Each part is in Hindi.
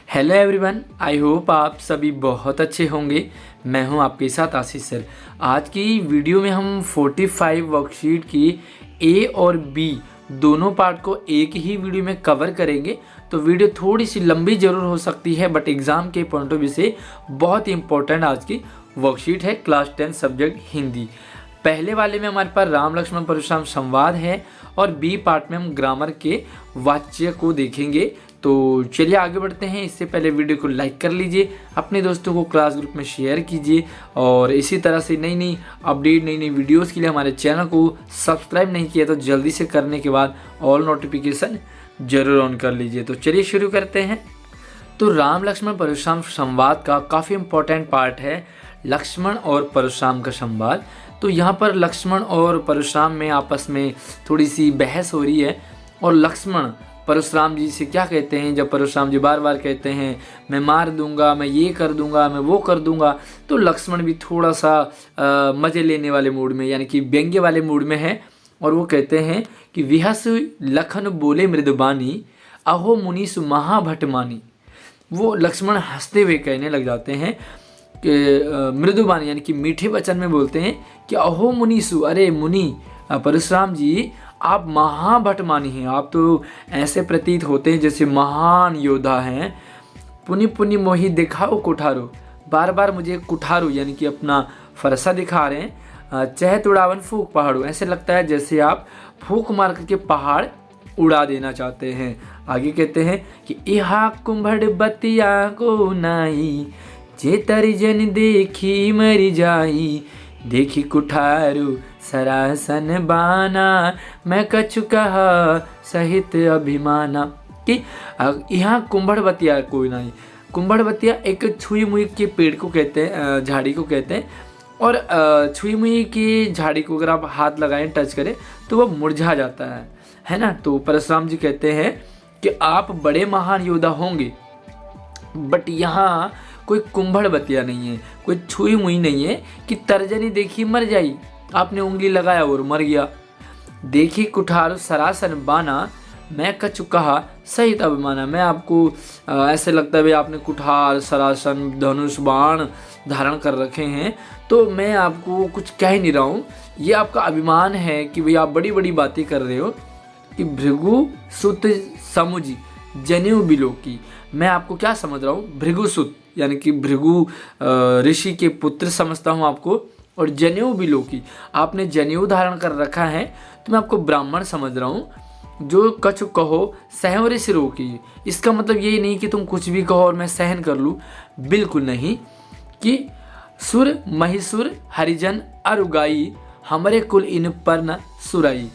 हेलो एवरीवन, आई होप आप सभी बहुत अच्छे होंगे। मैं हूं आपके साथ आशीष सर। आज की वीडियो में हम 45 वर्कशीट की ए और बी दोनों पार्ट को एक ही वीडियो में कवर करेंगे। तो वीडियो थोड़ी सी लंबी ज़रूर हो सकती है, बट एग्ज़ाम के पॉइंट ऑफ व्यू से बहुत ही इंपॉर्टेंट आज की वर्कशीट है। Class 10 subject Hindi. पहले वाले में हमारे पास राम लक्ष्मण परशुराम संवाद है और बी पार्ट में हम ग्रामर के वाक्य को देखेंगे। तो चलिए आगे बढ़ते हैं। इससे पहले वीडियो को लाइक कर लीजिए, अपने दोस्तों को क्लास ग्रुप में शेयर कीजिए और इसी तरह से नई नई अपडेट, नई नई वीडियोस के लिए हमारे चैनल को सब्सक्राइब नहीं किया तो जल्दी से करने के बाद ऑल नोटिफिकेशन जरूर ऑन कर लीजिए। तो चलिए शुरू करते हैं। तो राम लक्ष्मण परशुराम संवाद का काफ़ी इम्पोर्टेंट पार्ट है लक्ष्मण और परशुराम का संवाद। तो यहाँ पर लक्ष्मण और परशुराम में आपस में थोड़ी सी बहस हो रही है और लक्ष्मण परशुराम जी से क्या कहते हैं, जब परशुराम जी बार बार कहते हैं मैं मार दूंगा, मैं ये कर दूंगा, मैं वो कर दूंगा, तो लक्ष्मण भी थोड़ा सा मज़े लेने वाले मूड में यानी कि व्यंग्य वाले मूड में है और वो कहते हैं कि विहस लखन बोले मृदबानी अहो मुनीसु महाभटमानी। वो लक्ष्मण हंसते हुए कहने लग जाते हैं कि मृदुबानी यानी कि मीठे वचन में बोलते हैं कि अहो मुनीसु, अरे मुनि परशुराम जी आप महाभटमानी हैं, आप तो ऐसे प्रतीत होते हैं जैसे महान योद्धा हैं। पुनि पुनि मोहि दिखाओ कुठारो, बार बार मुझे कुठारो यानी कि अपना फरसा दिखा रहे हैं। चहत उड़ावन फूक पहाड़ो, ऐसे लगता है जैसे आप फूक मार करके पहाड़ उड़ा देना चाहते हैं। आगे कहते हैं कि इहा कुंभड़ बतिया को नाई, जे तरिजन देखी मरी जाई, देखी कुठारू सरासन बाना, मैं कछु कहा सहित अभिमाना। कि यहाँ कुंभड़ बतिया कोई नहीं। कुंभड़ बतिया एक छुई मुई के पेड़ को कहते हैं, झाड़ी को कहते हैं। और छुई मुई की झाड़ी को अगर आप हाथ लगाएं, टच करें तो वह मुरझा जाता है ना। तो परशुराम जी कहते हैं कि आप बड़े महान योद्धा होंगे, बट यहाँ कोई कुंभड़ बतिया नहीं है, कोई छुई मुई नहीं है कि तर्जनी देखी मर जाई, आपने उंगली लगाया और मर गया। देखी कुठार सरासन बाना, मैं कछु कहा सहित अभिमाना। मैं आपको ऐसे लगता है भाई आपने कुठार सरासन धनुष बाण धारण कर रखे हैं, तो मैं आपको कुछ कह ही नहीं रहा हूँ। ये आपका अभिमान है कि भाई आप बड़ी बड़ी बातें कर रहे हो कि भृगु सुत समुझी जनेऊ बिलो की। मैं आपको क्या समझ रहा हूँ, भृगुसुत यानी कि भृगु ऋषि के पुत्र समझता हूँ आपको, और जनेऊ बिलो की आपने जनेऊ धारण कर रखा है तो मैं आपको ब्राह्मण समझ रहा हूँ। जो कछु कहो सहवरे सिरो की, इसका मतलब ये नहीं कि तुम कुछ भी कहो और मैं सहन कर लूँ, बिल्कुल नहीं। कि सुर महिसुर हरिजन अरुगाई, हमारे कुल इन पर न सुराई।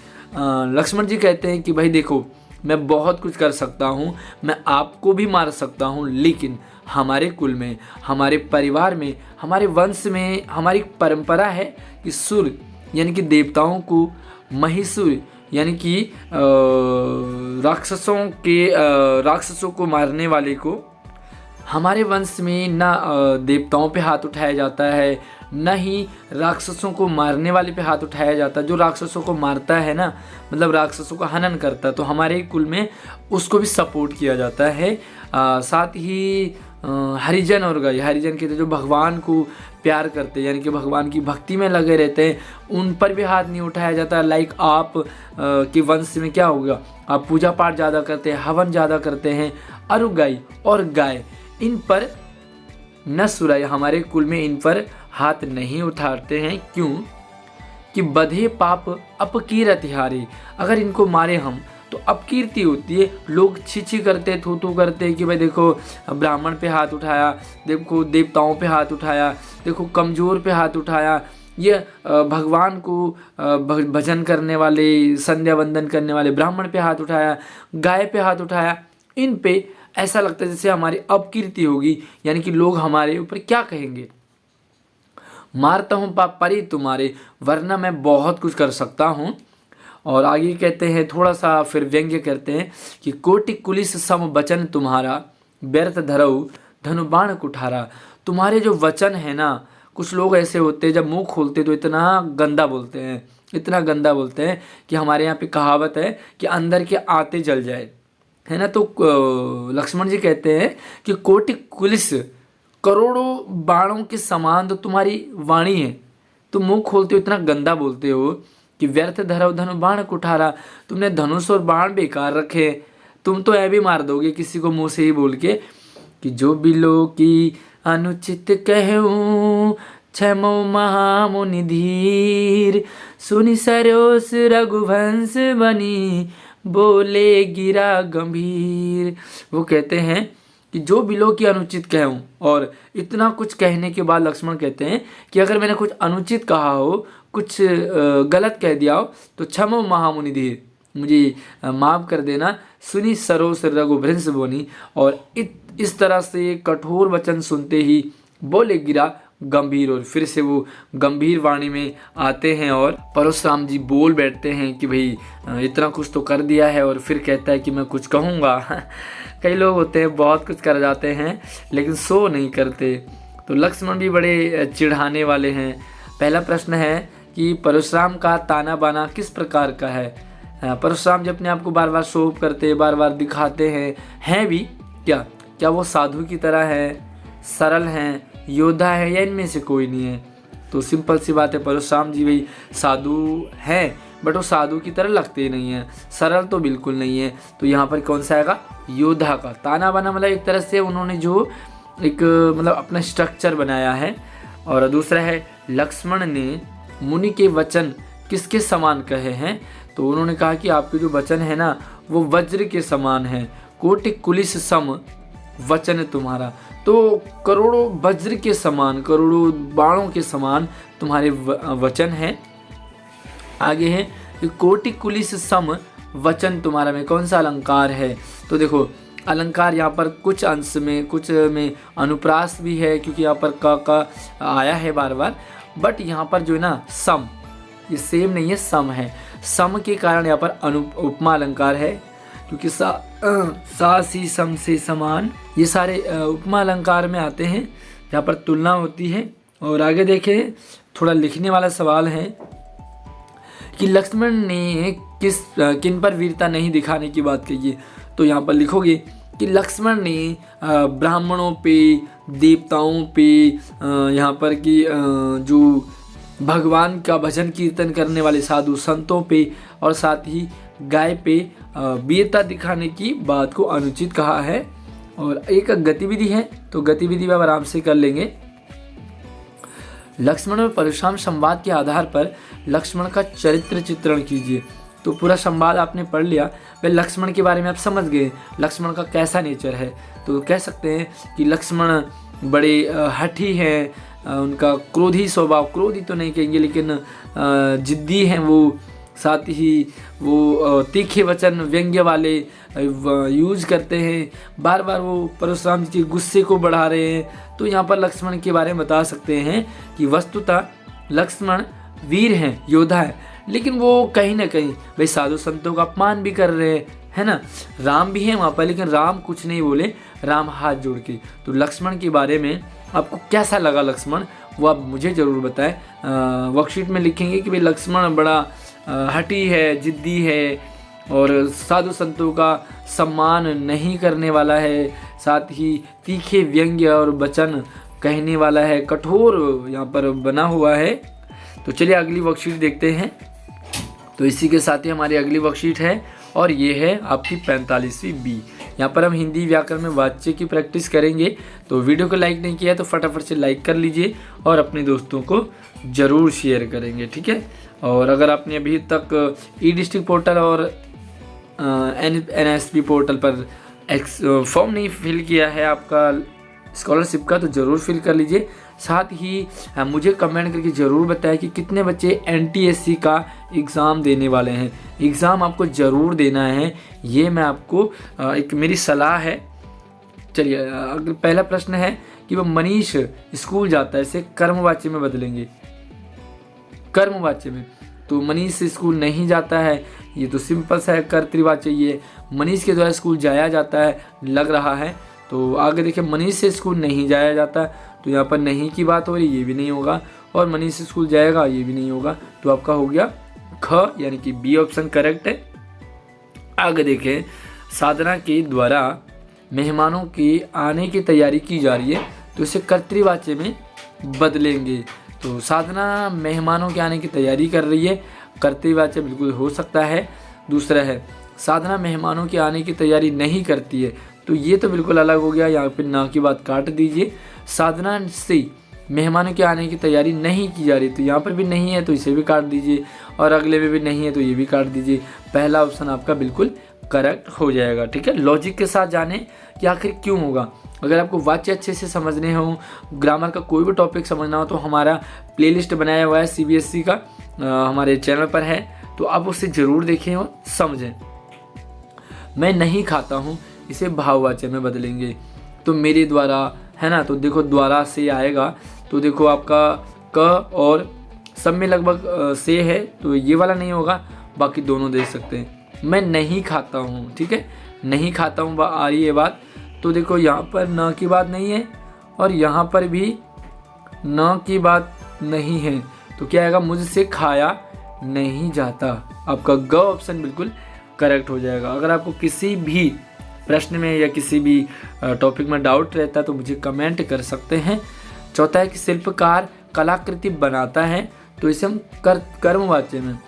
लक्ष्मण जी कहते हैं कि भाई देखो मैं बहुत कुछ कर सकता हूँ, मैं आपको भी मार सकता हूँ, लेकिन हमारे कुल में, हमारे परिवार में, हमारे वंश में हमारी परंपरा है कि सुर यानी कि देवताओं को, महिसुर यानी कि राक्षसों को मारने वाले को हमारे वंश में ना देवताओं पे हाथ उठाया जाता है, न ही राक्षसों को मारने वाले पे हाथ उठाया जाता है। जो राक्षसों को मारता है ना, मतलब राक्षसों का हनन करता है, तो हमारे कुल में उसको भी सपोर्ट किया जाता है। साथ ही हरिजन और गाय, हरिजन कहते हैं जो भगवान को प्यार करते हैं यानी कि भगवान की भक्ति में लगे रहते हैं, उन पर भी हाथ नहीं उठाया जाता। लाइक आप के वंश में क्या होगा, आप पूजा पाठ ज़्यादा करते हैं, हवन ज़्यादा करते हैं। अरुगाई और गाय, इन पर न सुराई, हमारे कुल में इन पर हाथ नहीं उठाते हैं। क्यों? कि बधे पाप अपकीरत हारे, अगर इनको मारे हम तो अपकीर्ति होती है, लोग छी करते, थू करते हैं कि भाई देखो ब्राह्मण पे हाथ उठाया, देखो देवताओं पे हाथ उठाया, देखो कमज़ोर पे हाथ उठाया, ये भगवान को भजन करने वाले, संध्या वंदन करने वाले ब्राह्मण पे हाथ उठाया, गाय पे हाथ उठाया। इन पे ऐसा लगता है जैसे हमारी अपकीर्ति होगी, यानी कि लोग हमारे ऊपर क्या कहेंगे। मारता हूँ पाप परी तुम्हारे, वरना मैं बहुत कुछ कर सकता हूँ। और आगे कहते हैं, थोड़ा सा फिर व्यंग्य करते हैं कि कोटि कुलिस सम वचन तुम्हारा, व्यर्थ धरऊ धनुबाण कुठारा। तुम्हारे जो वचन है ना, कुछ लोग ऐसे होते हैं जब मुंह खोलते तो इतना गंदा बोलते हैं, इतना गंदा बोलते हैं कि हमारे यहाँ पे कहावत है कि अंदर के आते जल जाए। है ना। तो लक्ष्मण जी कहते हैं कि कोटि कुलिस, करोड़ों बाणों के समान तो तुम्हारी वाणी है। तुम मुंह खोलते हो इतना गंदा बोलते हो कि व्यर्थ धरव धनु बाण कुठारा, तुमने धनुष और बाण बेकार रखे। तुम तो ऐ भी मार दोगे किसी को मुंह से ही बोल के कि जो बिलो की अनुचित कहूँ, क्षमो महामुनि धीर, सुनि सरोस रघुवंश बनी, बोले गिरा गंभीर। वो कहते हैं कि जो बिलो की अनुचित कहूँ, और इतना कुछ कहने के बाद लक्ष्मण कहते हैं कि अगर मैंने कुछ अनुचित कहा हो, कुछ गलत कह दिया हो तो क्षमो महामुनि धीर, मुझे माफ़ कर देना। सुनी सरोस रघुवंश बोनी, और इस तरह से कठोर वचन सुनते ही बोले गिरा गंभीर, और फिर से वो गंभीर वाणी में आते हैं और परशुराम जी बोल बैठते हैं कि भाई इतना कुछ तो कर दिया है, और फिर कहता है कि मैं कुछ कहूँगा। कई लोग होते हैं बहुत कुछ कर जाते हैं लेकिन सो नहीं करते। तो लक्ष्मण भी बड़े चिढ़ाने वाले हैं। पहला प्रश्न है कि परशुराम का ताना बाना किस प्रकार का है। परशुराम जी अपने आप को बार बार शोभ करते, बार बार दिखाते हैं भी क्या वो साधु की तरह है, सरल हैं, योद्धा है, या इनमें से कोई नहीं है। तो सिंपल सी बात है, परशुराम जी भाई साधु हैं बट वो साधु की तरह लगते नहीं हैं, सरल तो बिल्कुल नहीं है। तो यहाँ पर कौन सा आएगा, योद्धा का। ताना बाना मतलब एक तरह से उन्होंने जो एक मतलब अपना स्ट्रक्चर बनाया है। और दूसरा है लक्ष्मण ने मुनि के वचन किसके समान कहे हैं। तो उन्होंने कहा कि आपके जो वचन है ना वो वज्र के समान है, कोटि कुलिस सम वचन तुम्हारा। तो करोड़ों वज्र के समान, करोड़ों बाणों के समान तुम्हारे वचन हैं। आगे है कि कोटि कुलिस सम वचन तुम्हारा में कौन सा अलंकार है। तो देखो अलंकार यहाँ पर कुछ अंश में, कुछ में अनुप्रास भी है क्योंकि यहाँ पर का आया है बार बार, बट यहाँ पर जो है ना सम, ये सेम नहीं है, सम है। सम के कारण यहाँ पर उपमा अलंकार है क्योंकि सा सी सम से समान, ये सारे उपमा अलंकार में आते हैं जहाँ पर तुलना होती है। और आगे देखें, थोड़ा लिखने वाला सवाल है कि लक्ष्मण ने किन पर वीरता नहीं दिखाने की बात कही है। तो यहाँ पर लिखोगे कि लक्ष्मण ने ब्राह्मणों पे, देवताओं पे, यहाँ पर कि जो भगवान का भजन कीर्तन करने वाले साधु संतों पे, और साथ ही गाय पे वीरता दिखाने की बात को अनुचित कहा है। और एक गतिविधि है, तो गतिविधि में आराम से कर लेंगे। लक्ष्मण और परशुराम संवाद के आधार पर लक्ष्मण का चरित्र चित्रण कीजिए। तो पूरा संवाद आपने पढ़ लिया, वे लक्ष्मण के बारे में आप समझ गए लक्ष्मण का कैसा नेचर है। तो कह सकते हैं कि लक्ष्मण बड़े हठी हैं, उनका क्रोधी स्वभाव, क्रोधी तो नहीं कहेंगे लेकिन जिद्दी हैं वो, साथ ही वो तीखे वचन व्यंग्य वाले यूज करते हैं, बार बार वो परशुराम जी के गुस्से को बढ़ा रहे हैं। तो यहाँ पर लक्ष्मण के बारे में बता सकते हैं कि वस्तुतः लक्ष्मण वीर हैं, योद्धा है, लेकिन वो कहीं ना कहीं भाई साधु संतों का अपमान भी कर रहे हैं, है ना। राम भी हैं वहाँ पर लेकिन राम कुछ नहीं बोले, राम हाथ जोड़ के। तो लक्ष्मण के बारे में आपको कैसा लगा लक्ष्मण, वो आप मुझे ज़रूर बताएं। वर्कशीट में लिखेंगे कि भाई लक्ष्मण बड़ा हठी है, जिद्दी है, और साधु संतों का सम्मान नहीं करने वाला है, साथ ही तीखे व्यंग्य और वचन कहने वाला है, कठोर यहाँ पर बना हुआ है। तो चलिए अगली वर्कशीट देखते हैं। तो इसी के साथ ही हमारी अगली वर्कशीट है और ये है आपकी 45वीं बी। यहाँ पर हम हिंदी व्याकरण में वाच्य की प्रैक्टिस करेंगे। तो वीडियो को लाइक नहीं किया तो फटाफट से लाइक कर लीजिए और अपने दोस्तों को ज़रूर शेयर करेंगे, ठीक है। और अगर आपने अभी तक ई डिस्ट्रिक्ट पोर्टल और NSP पोर्टल पर फॉर्म नहीं फिल किया है आपका स्कॉलरशिप का, तो ज़रूर फिल कर लीजिए। साथ ही मुझे कमेंट करके ज़रूर बताएं कि कितने बच्चे NTSC का एग्ज़ाम देने वाले हैं। एग्ज़ाम आपको ज़रूर देना है, ये मैं आपको एक मेरी सलाह है। चलिए अगर पहला प्रश्न है कि वो मनीष स्कूल जाता है, इसे कर्मवाच्य में बदलेंगे, कर्मवाच्य में। तो मनीष स्कूल नहीं जाता है, ये तो सिंपल सा है, कर्तृवाच्य। ये मनीष के द्वारा स्कूल जाया जाता है लग रहा है। तो आगे देखिए, मनीष से स्कूल नहीं जाया जाता, तो यहाँ पर नहीं की बात हो रही, ये भी नहीं होगा। और मनीष से स्कूल जाएगा, ये भी नहीं होगा। तो आपका हो गया ख, यानी कि बी ऑप्शन करेक्ट है। आगे देखें, साधना के द्वारा मेहमानों के आने की तैयारी की जा रही है, तो इसे कर्तृवाच्य में बदलेंगे। तो साधना मेहमानों के आने की तैयारी कर रही है, कर्तृवाच्य बिल्कुल हो सकता है। दूसरा है साधना मेहमानों के आने की तैयारी नहीं करती है, तो ये तो बिल्कुल अलग हो गया, यहाँ पे ना की बात काट दीजिए। साधना से मेहमानों के आने की तैयारी नहीं की जा रही, तो यहाँ पर भी नहीं है तो इसे भी काट दीजिए, और अगले में भी नहीं है तो ये भी काट दीजिए। पहला ऑप्शन आपका बिल्कुल करेक्ट हो जाएगा। ठीक है, लॉजिक के साथ जाने कि आखिर क्यों होगा। अगर आपको वाक्य अच्छे से समझने हो, ग्रामर का कोई भी टॉपिक समझना हो, तो हमारा प्लेलिस्ट बनाया हुआ है CBSE का, हमारे चैनल पर है, तो आप उसे ज़रूर देखें और समझें। मैं नहीं खाता हूँ, इसे भाववाच्य में बदलेंगे। तो मेरे द्वारा है ना, तो देखो द्वारा से आएगा, तो देखो आपका क और सब में लगभग से है, तो ये वाला नहीं होगा, बाकी दोनों देख सकते हैं। मैं नहीं खाता हूँ, ठीक है, नहीं खाता हूँ आ रही है बात, तो देखो यहाँ पर न की बात नहीं है और यहाँ पर भी न की बात नहीं है, तो क्या आएगा, मुझसे खाया नहीं जाता। आपका ग ऑप्शन बिल्कुल करेक्ट हो जाएगा। अगर आपको किसी भी प्रश्न में या किसी भी टॉपिक में डाउट रहता है तो मुझे कमेंट कर सकते हैं। चौथा है कि शिल्पकार कलाकृति बनाता है, तो इसे हम कर्मवाच्य में,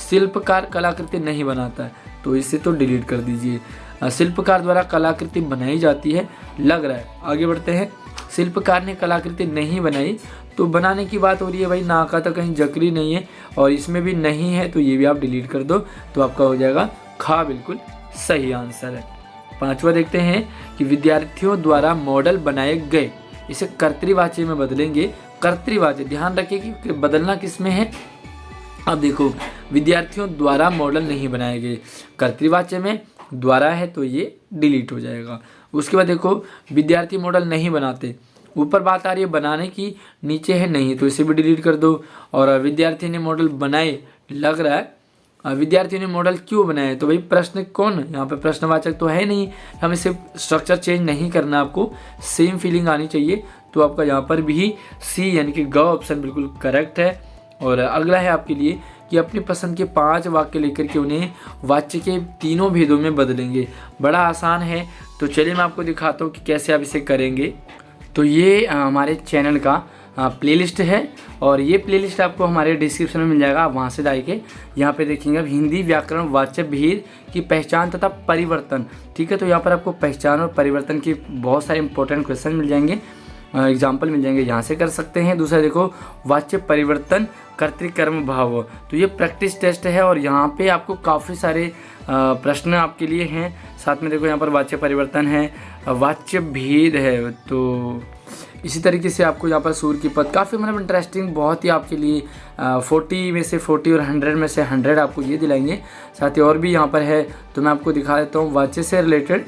शिल्पकार कलाकृति नहीं बनाता है, तो इसे तो डिलीट कर दीजिए। शिल्पकार द्वारा कलाकृति बनाई जाती है, लग रहा है। आगे बढ़ते हैं। शिल्पकार ने कलाकृति नहीं बनाई, तो बनाने की बात हो रही है भाई, ना का तो कहीं जकरी नहीं है और इसमें भी नहीं है, तो ये भी आप डिलीट कर दो, तो आपका हो जाएगा खा बिल्कुल सही आंसर है। पांचवा देखते हैं कि विद्यार्थियों द्वारा मॉडल बनाए गए, इसे कर्तृवाच्य में बदलेंगे। कर्तृवाच्य ध्यान रखिए कि बदलना किस में है। अब देखो विद्यार्थियों द्वारा मॉडल नहीं बनाए गए, कर्तृवाच्य में द्वारा है तो ये डिलीट हो जाएगा। उसके बाद देखो विद्यार्थी मॉडल नहीं बनाते, ऊपर बात आ रही है बनाने की, नीचे है नहीं, तो इसे भी डिलीट कर दो। और विद्यार्थी ने मॉडल बनाए, लग रहा है विद्यार्थियों ने मॉडल क्यों बनाए, तो भाई प्रश्न कौन, यहाँ पे प्रश्नवाचक तो है नहीं, हमें सिर्फ स्ट्रक्चर चेंज नहीं करना, आपको सेम फीलिंग आनी चाहिए, तो आपका यहाँ पर भी सी यानी कि ग ऑप्शन बिल्कुल करेक्ट है। और अगला है आपके लिए कि अपनी पसंद के 5 वाक्य लेकर के उन्हें वाच्य के तीनों भेदों में बदलेंगे। बड़ा आसान है, तो चलिए मैं आपको दिखाता हूँ कि कैसे आप इसे करेंगे। तो ये हमारे चैनल का प्लेलिस्ट है, और ये प्लेलिस्ट आपको हमारे डिस्क्रिप्शन में मिल जाएगा, आप वहाँ से जाके यहाँ पे देखेंगे आप हिंदी व्याकरण वाच्य भेद की पहचान तथा परिवर्तन। ठीक है, तो यहाँ पर आपको पहचान और परिवर्तन की बहुत सारे इंपॉर्टेंट क्वेश्चन मिल जाएंगे, एग्जाम्पल मिल जाएंगे, यहाँ से कर सकते हैं। दूसरा देखो वाच्य परिवर्तन कर्तृकर्म भाव, तो ये प्रैक्टिस टेस्ट है और यहाँ पे आपको काफ़ी सारे प्रश्न आपके लिए हैं। साथ में देखो यहाँ पर वाच्य परिवर्तन है, वाच्य भेद है, तो इसी तरीके से आपको यहाँ पर सूर्य की पद काफ़ी मतलब इंटरेस्टिंग, बहुत ही आपके लिए 40 में से 40 और 100 में से 100 आपको ये दिलाएंगे। साथ ही और भी यहाँ पर है, तो मैं आपको दिखा देता हूँ। वाच्य से रिलेटेड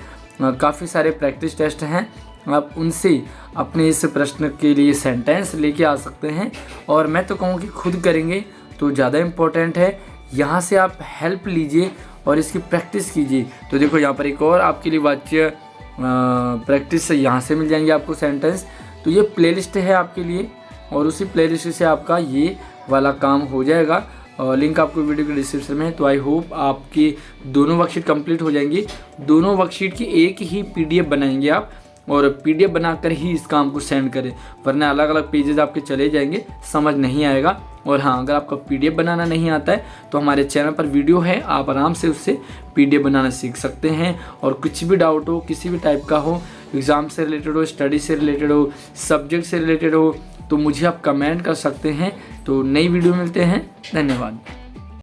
काफ़ी सारे प्रैक्टिस टेस्ट हैं, आप उनसे अपने इस प्रश्न के लिए सेंटेंस लेके आ सकते हैं, और मैं तो कहूँ कि खुद करेंगे तो ज़्यादा इम्पोर्टेंट है। यहाँ से आप हेल्प लीजिए और इसकी प्रैक्टिस कीजिए। तो देखो यहाँ पर एक और आपके लिए वाच्य प्रैक्टिस यहाँ से मिल जाएंगे आपको सेंटेंस, तो ये प्लेलिस्ट है आपके लिए, और उसी प्लेलिस्ट से आपका ये वाला काम हो जाएगा। और लिंक आपको वीडियो के डिस्क्रिप्शन में है। तो आई होप आपकी दोनों वर्कशीट कंप्लीट हो जाएंगी। दोनों वर्कशीट की एक ही PDF बनाएंगे आप, और PDF बनाकर ही इस काम को सेंड करें, वरना अलग अलग पेजेस आपके चले जाएंगे, समझ नहीं आएगा। और हाँ, अगर आपका PDF बनाना नहीं आता है तो हमारे चैनल पर वीडियो है, आप आराम से उससे PDF बनाना सीख सकते हैं। और कुछ भी डाउट हो, किसी भी टाइप का हो, एग्ज़ाम से रिलेटेड हो, स्टडी से रिलेटेड हो, सब्जेक्ट से रिलेटेड हो, तो मुझे आप कमेंट कर सकते हैं। तो नई वीडियो मिलते हैं, धन्यवाद।